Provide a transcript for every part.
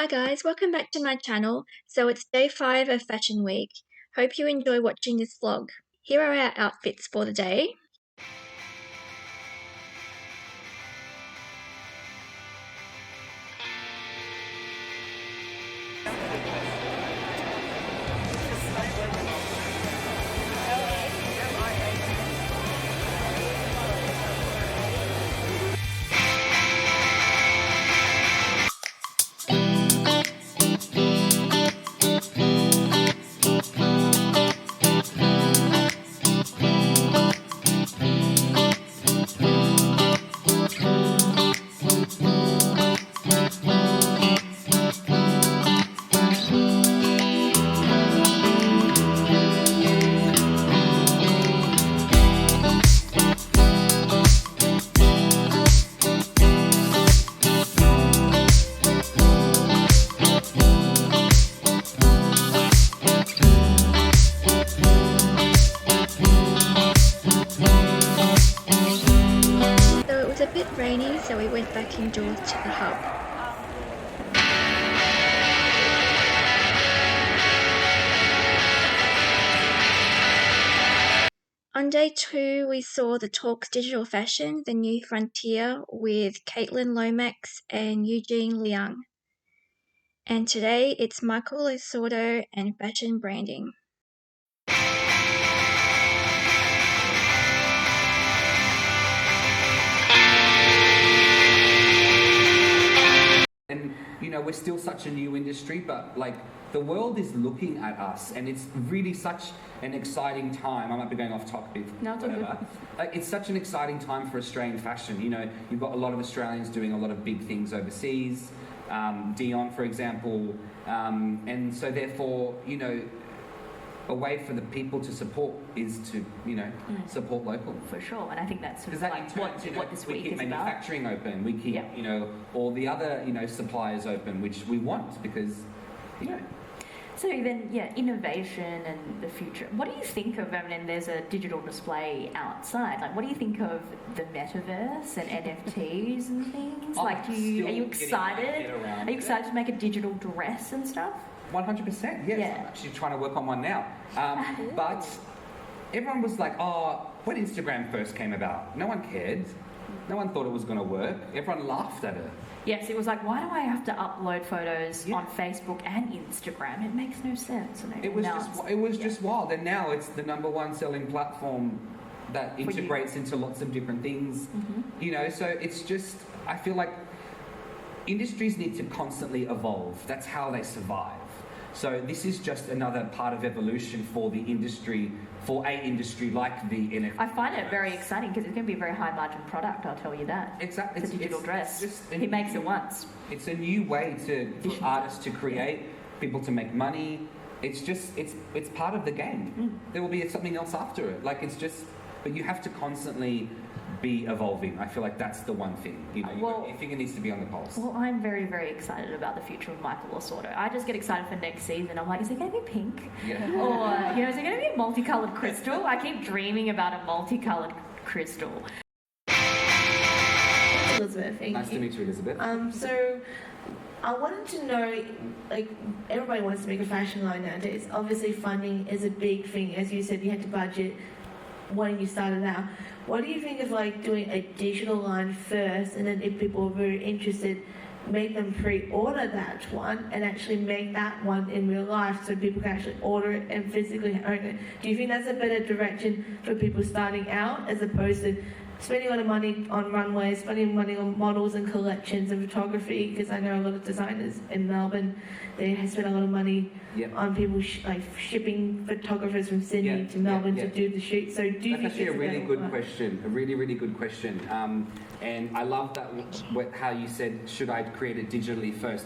Hi guys, welcome back to my channel. So it's day 5 of Fashion Week. Hope you enjoy watching this vlog. Here are our outfits for the day. So it was a bit rainy, so we went back indoors to the hub. On day 2, we saw the Talks Digital Fashion, the New Frontier with Caitlin Lomax and Eugene Liang. And today it's Michael Osordo and Fashion Branding. And we're still such a new industry, but like the world is looking at us, and it's really such an exciting time. I might be going off topic. No, it's whatever. It's such an exciting time for Australian fashion. You've got a lot of Australians doing a lot of big things overseas. Dion, for example, and so therefore, a way for the people to support is to, support local. For sure, and I think that's sort of Because like what this we week keep is about. manufacturing open, we keep, all the other, suppliers open, which we want because, So then, innovation and the future. What do you think of, there's a digital display outside. Like, what do you think of the metaverse and NFTs and things? Are you excited? Are you excited to make a digital dress and stuff? 100%, yes. Yeah. I'm actually trying to work on one now. But everyone was like, when Instagram first came about, no one cared. No one thought it was going to work. Everyone laughed at it. Yes, it was like, why do I have to upload photos on Facebook and Instagram? It makes no sense. It was just wild. And now it's the #1 selling platform that integrates into lots of different things. Mm-hmm. So it's just, I feel like industries need to constantly evolve. That's how they survive. So this is just another part of evolution for the industry, for a industry like the NFT. I find it very exciting because it's going to be a very high margin product, I'll tell you that. Exactly. It's a digital dress. He makes it once. It's a new way for artists to create, people to make money. It's part of the game. There will be something else after it. But you have to constantly be evolving. I feel like that's the one thing. Your finger needs to be on the pulse. Well, I'm very, very excited about the future of Michael Osordo. I just get excited for next season. I'm like, is it going to be pink? Yeah. Or, is it going to be a multicolored crystal? I keep dreaming about a multicolored crystal. Elizabeth, Nice to meet you, Elizabeth. So I wanted to know, everybody wants to make a fashion line nowadays. Obviously, funding is a big thing. As you said, you had to budget when you started out. What do you think of doing a digital line first, and then if people are very interested, make them pre-order that one and actually make that one in real life so people can actually order it and physically own it? Do you think that's a better direction for people starting out as opposed to spending a lot of money on runways, spending money on models and collections and photography? Because I know a lot of designers in Melbourne, they have spent a lot of money on people shipping photographers from Sydney to Melbourne to do the shoot. So do you think that's actually a really good question? A really, really good question. And I love that how you said, should I create it digitally first?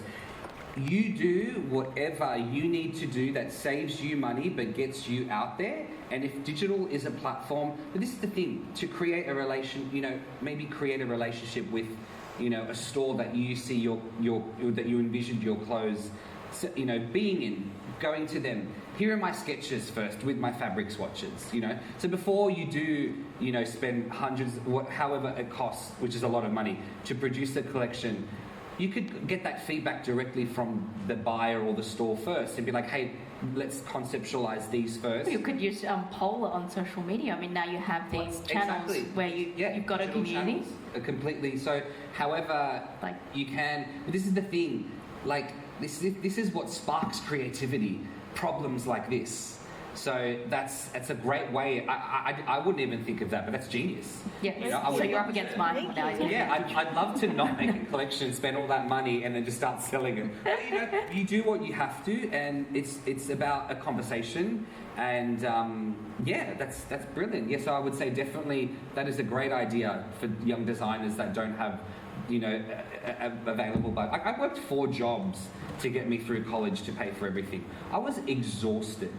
You do whatever you need to do that saves you money but gets you out there. And if digital is a platform, but this is the thing, to create a maybe create a relationship with, a store that you see that you envisioned your clothes, being in, going to them. Here are my sketches first with my fabric swatches, So before you do, spend hundreds, however it costs, which is a lot of money, to produce a collection, you could get that feedback directly from the buyer or the store first and be like, hey, let's conceptualize these first. You could use poll it on social media. I mean, now you have these channels where you've got a community. Completely. So, however, you can. This is the thing. Like this is what sparks creativity. Problems like this. So that's a great way. I wouldn't even think of that, but that's genius. Yeah. You know, so you're up against Michael now. Yeah, I'd love to not make a collection, spend all that money, and then just start selling it. But, you know, you do what you have to, and it's about a conversation. And yeah, that's brilliant. Yes, I would say definitely that is a great idea for young designers that don't have, you know, available. But I worked 4 jobs to get me through college to pay for everything. I was exhausted,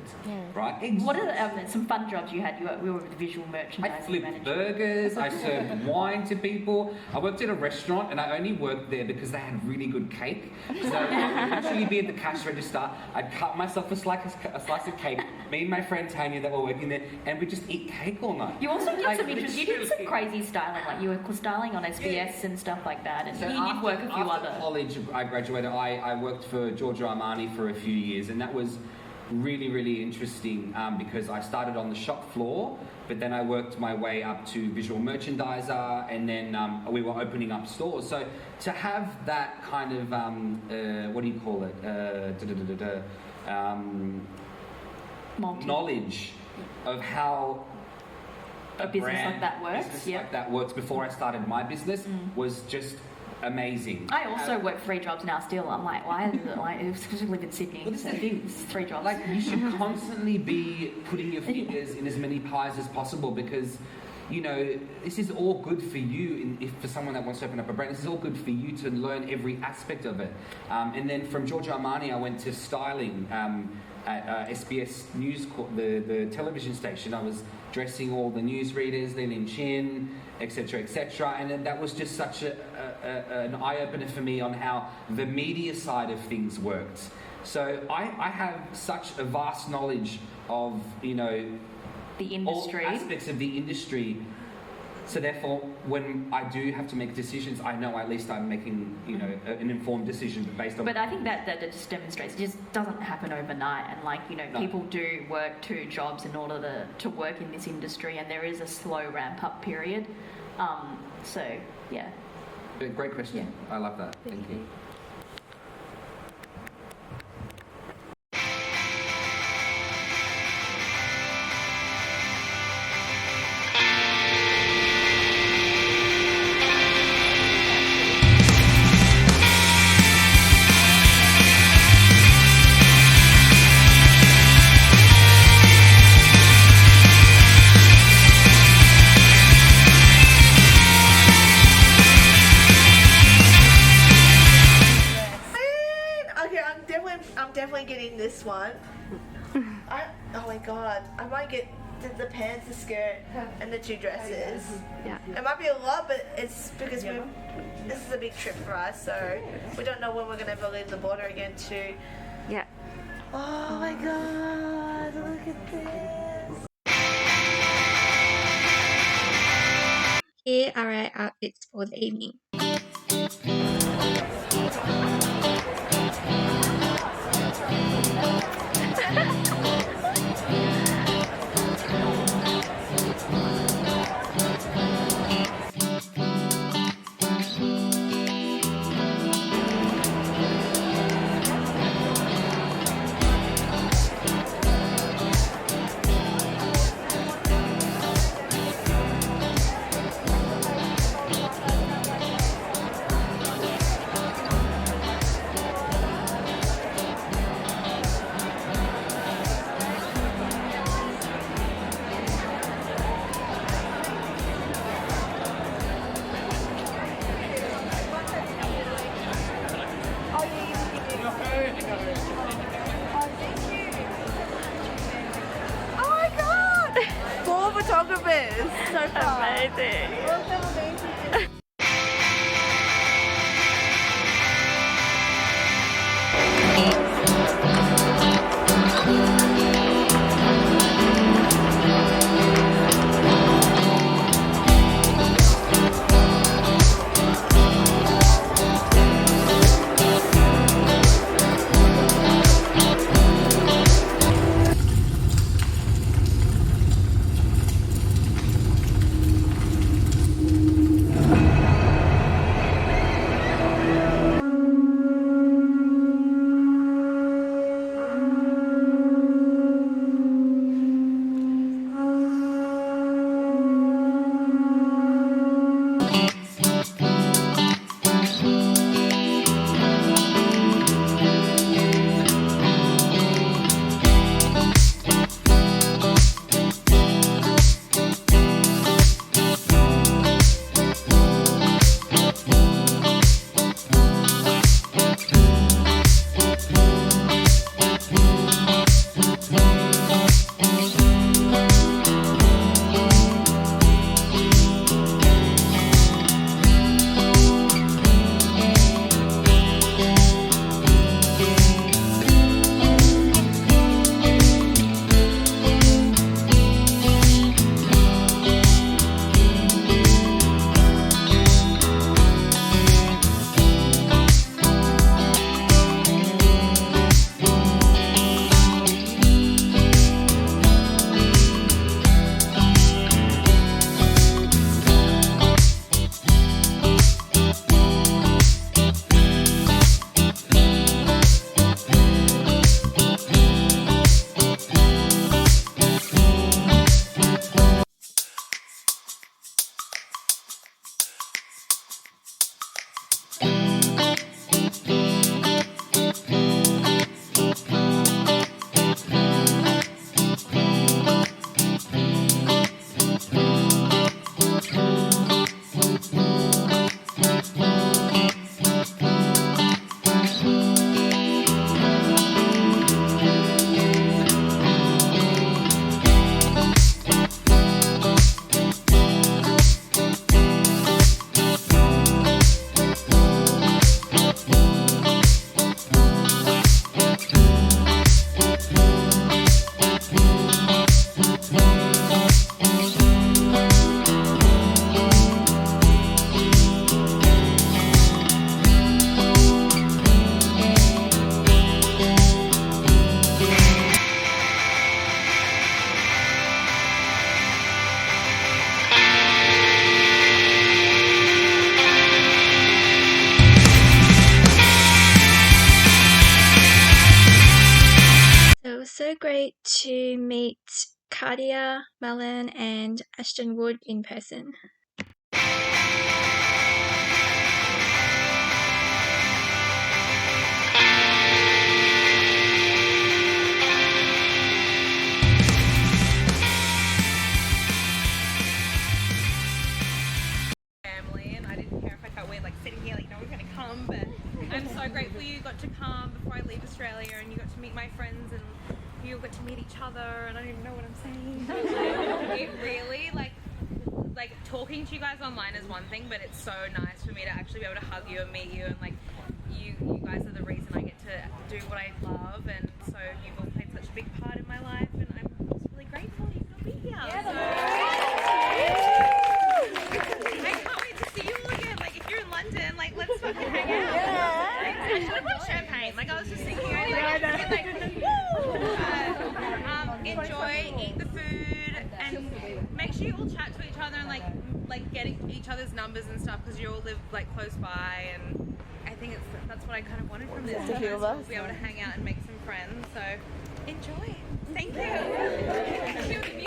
right? Exhausted. What are some fun jobs you had? We were visual merchandising I flipped manager. burgers, I served wine to people. I worked at a restaurant and I only worked there because they had really good cake. So I'd literally be at the cash register, I'd cut myself a slice of cake, me and my friend Tanya that were working there, and we'd just eat cake all night. You also did some interesting, you did some crazy styling, like you were styling on SBS and stuff like that, and So you did work a few after other... college, I graduated, I worked for Giorgio Armani for a few years, and that was really, really interesting because I started on the shop floor, but then I worked my way up to visual merchandiser, and then we were opening up stores. So to have that kind of, what do you call it, knowledge of how a business like that works, like that works before I started my business was just amazing. I also work 3 jobs now still. I'm like, why is it like, because we live in Sydney, so it's 3 jobs. Like, you should constantly be putting your fingers in as many pies as possible because, you know, this is all good for you. If for someone that wants to open up a brand, this is all good for you to learn every aspect of it. And then from Giorgio Armani, I went to styling at SBS News, the television station. I was dressing all the newsreaders, Lin and Chin, etc., etc. And then that was just such an eye-opener for me on how the media side of things worked. So I have such a vast knowledge of, you know, the industry, all aspects of the industry. So therefore, when I do have to make decisions, I know at least I'm making, you know, an informed decision based on... But I think that just demonstrates, it just doesn't happen overnight. And like, you know, people do work 2 jobs in order to work in this industry, and there is a slow ramp-up period. So, yeah. Great question. Yeah. I love that. Thank you. I'm definitely getting this one. Oh my god, I might get the pants, the skirt, and the 2 dresses. Yeah. It might be a lot, but it's because this is a big trip for us, so we don't know when we're going to ever leave the border again too. Yeah. Oh my god, look at this. Here are our outfits for the evening. Photographers, so far. Amazing. great to meet CARTIA Mallan and Ashton Wood in person. Family, and I didn't care if I felt weird like sitting here like no one's gonna come, but I'm so grateful you got to come before I leave Australia, and you got to meet my friends, and you all got to meet each other, and I don't even know what I'm saying. It really like talking to you guys online is one thing, but it's so nice for me to actually be able to hug you and meet you, and like you guys are the reason I get to do what I love, and so you've all played such a big part in my life, and I'm just really grateful you can be here. I can't wait to see you all again. Like if you're in London, like let's fucking hang out. I should have brought champagne. Like I was just thinking, enjoy, eat the food, and make sure you all chat to each other and like getting each other's numbers and stuff, because you all live like close by, and I think that's what I kind of wanted from this. To be able to hang out and make some friends. So enjoy. Thank you.